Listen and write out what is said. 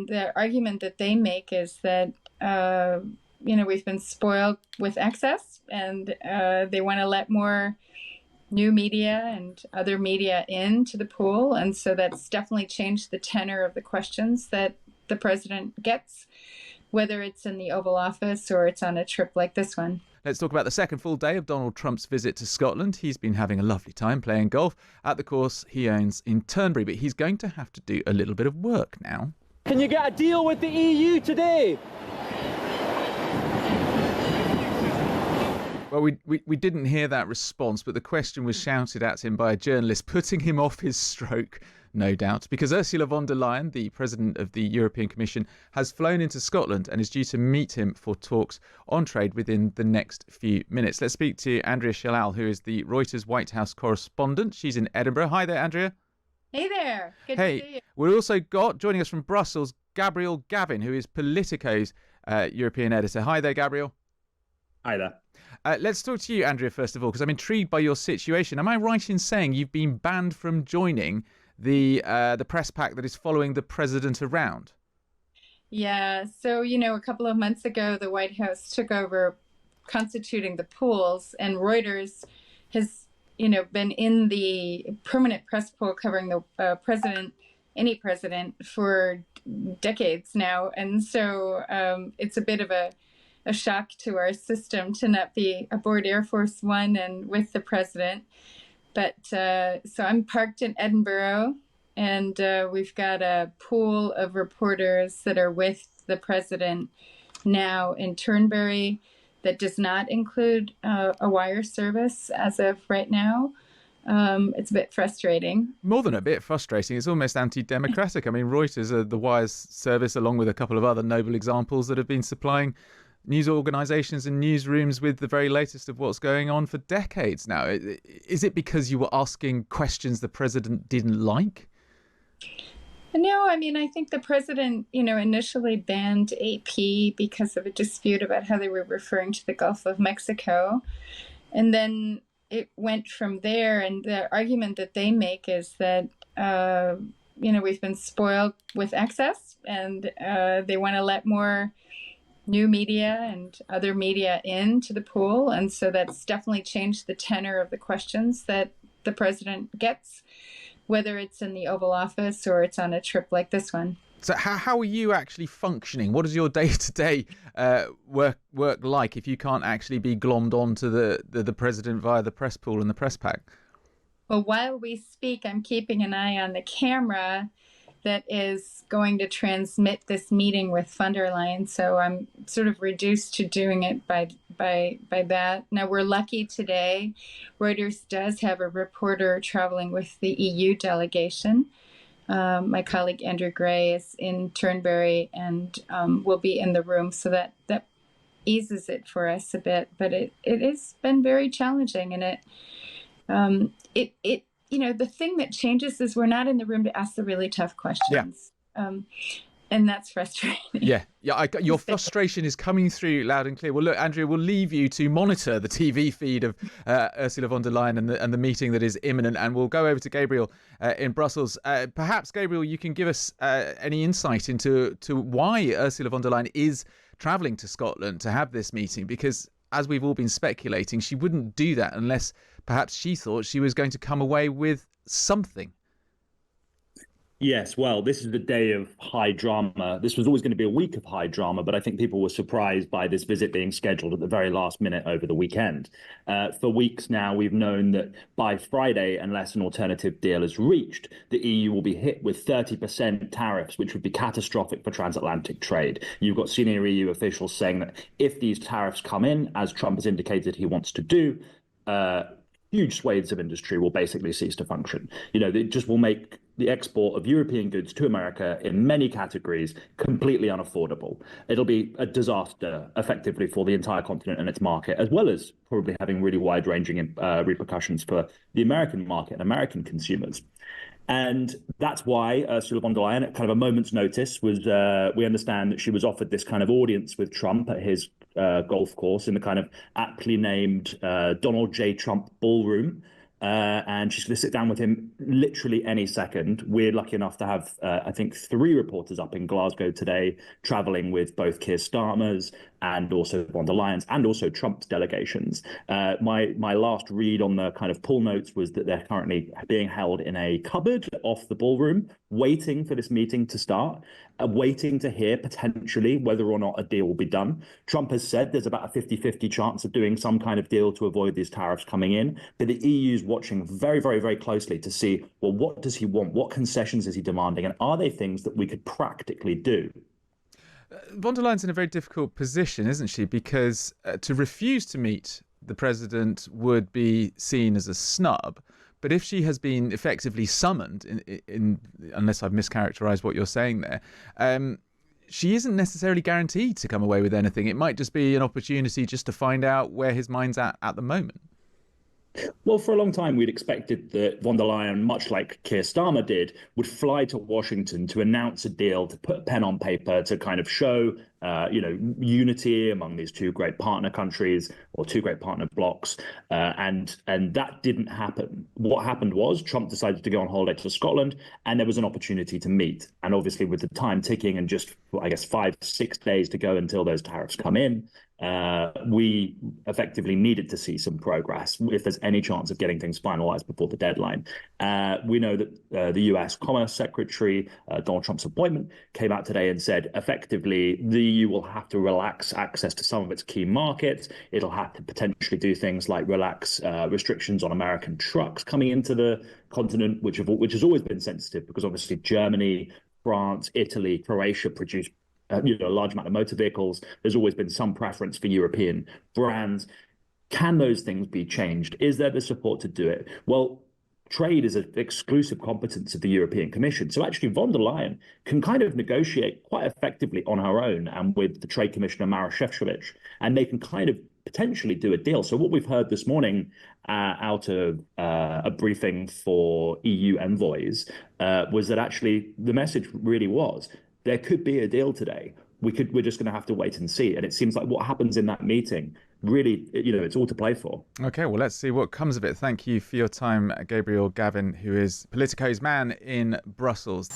And the argument that they make is that, we've been spoiled with excess, and they want to let more new media and other media into the pool. And so that's definitely changed the tenor of the questions that the president gets, whether it's in the Oval Office or it's on a trip like this one. Let's talk about the second full day of Donald Trump's visit to Scotland. He's been having a lovely time playing golf at the course he owns in Turnberry, but he's going to have to do a little bit of work now. Can you get a deal with the EU today? Well, we didn't hear that response, but the question was shouted at him by a journalist, putting him off his stroke, no doubt, because Ursula von der Leyen, the president of the European Commission, has flown into Scotland and is due to meet him for talks on trade within the next few minutes. Let's speak to Andrea Shalal, who is the Reuters White House correspondent. She's in Edinburgh. Hi there, Andrea. Hey there. Good to see you. We've also got, joining us from Brussels, Gabriel Gavin, who is Politico's European editor. Hi there, Gabriel. Hi there. Let's talk to you, Andrea, first of all, because I'm intrigued by your situation. Am I right in saying you've been banned from joining the press pack that is following the president around? Yeah. So, a couple of months ago, the White House took over constituting the pools, and Reuters has, been in the permanent press pool covering the any president, for decades now. And so it's a bit of a shock to our system to not be aboard Air Force One and with the president. But so I'm parked in Edinburgh, and we've got a pool of reporters that are with the president now in Turnberry that does not include a wire service as of right now. It's a bit frustrating. More than a bit frustrating, it's almost anti-democratic. I mean, Reuters are the wires service, along with a couple of other noble examples that have been supplying news organisations and newsrooms with the very latest of what's going on for decades now. Is it because you were asking questions the president didn't like? No, I mean, I think the president, initially banned AP because of a dispute about how they were referring to the Gulf of Mexico. And then it went from there. And the argument that they make is that, we've been spoiled with excess, and they want to let more new media and other media into the pool. And so that's definitely changed the tenor of the questions that the president gets, whether it's in the Oval Office or it's on a trip like this one. So how are you actually functioning? What is your day-to-day work like if you can't actually be glommed onto the president via the press pool and the press pack? Well, while we speak, I'm keeping an eye on the camera that is going to transmit this meeting with von der Leyen. So I'm sort of reduced to doing it by that. Now, we're lucky today. Reuters does have a reporter traveling with the EU delegation. My colleague Andrew Gray is in Turnberry and will be in the room. So that eases it for us a bit. But it has been very challenging. And the thing that changes is we're not in the room to ask the really tough questions. Yeah. And that's frustrating. Yeah. Your frustration is coming through loud and clear. Well, look, Andrea, we'll leave you to monitor the TV feed of Ursula von der Leyen and the meeting that is imminent. And we'll go over to Gabriel in Brussels. Perhaps, Gabriel, you can give us any insight into why Ursula von der Leyen is travelling to Scotland to have this meeting, because as we've all been speculating, she wouldn't do that unless perhaps she thought she was going to come away with something. Yes, well, this is the day of high drama. This was always going to be a week of high drama, but I think people were surprised by this visit being scheduled at the very last minute over the weekend. For weeks now, we've known that by Friday, unless an alternative deal is reached, the EU will be hit with 30% tariffs, which would be catastrophic for transatlantic trade. You've got senior EU officials saying that if these tariffs come in, as Trump has indicated he wants to do, huge swathes of industry will basically cease to function. It just will make the export of European goods to America in many categories completely unaffordable. It'll be a disaster, effectively, for the entire continent and its market, as well as probably having really wide-ranging repercussions for the American market and American consumers. And that's why Ursula von der Leyen, at kind of a moment's notice, we understand that she was offered this kind of audience with Trump at his golf course in the kind of aptly named Donald J. Trump Ballroom. and she's going to sit down with him literally any second. We're lucky enough to have, I think, 3 reporters up in Glasgow today, traveling with both Keir Starmer's and also von der Leyen's and also Trump's delegations. My last read on the kind of poll notes was that they're currently being held in a cupboard off the ballroom, waiting for this meeting to start, waiting to hear potentially whether or not a deal will be done. Trump has said there's about a 50-50 chance of doing some kind of deal to avoid these tariffs coming in, but the EU is watching very, very, very closely to see, well, what does he want? What concessions is he demanding? And are they things that we could practically do? Von der Leyen's in a very difficult position, isn't she? Because to refuse to meet the president would be seen as a snub. But if she has been effectively summoned, unless I've mischaracterized what you're saying there, she isn't necessarily guaranteed to come away with anything. It might just be an opportunity just to find out where his mind's at the moment. Well, for a long time, we'd expected that von der Leyen, much like Keir Starmer did, would fly to Washington to announce a deal, to put pen on paper, to kind of show, unity among these 2 great partner countries or 2 great partner blocs. And that didn't happen. What happened was Trump decided to go on holiday to Scotland, and there was an opportunity to meet. And obviously, with the time ticking and just, I guess, 5-6 days to go until those tariffs come in, we effectively needed to see some progress if there's any chance of getting things finalized before the deadline. We know that the US Commerce Secretary, Donald Trump's appointment, came out today and said effectively the EU will have to relax access to some of its key markets. It'll have to potentially do things like relax restrictions on American trucks coming into the continent, which has always been sensitive because obviously Germany, France, Italy, Croatia produce a large amount of motor vehicles. There's always been some preference for European brands. Can those things be changed? Is there the support to do it? Well, trade is an exclusive competence of the European Commission. So actually, von der Leyen can kind of negotiate quite effectively on her own and with the Trade Commissioner, Maroš Šefčovič, and they can kind of potentially do a deal. So what we've heard this morning out of a briefing for EU envoys was that actually the message really was, there could be a deal today. We're just going to have to wait and see. And it seems like what happens in that meeting, really, it's all to play for. Okay, well, let's see what comes of it. Thank you for your time, Gabriel Gavin, who is Politico's man in Brussels.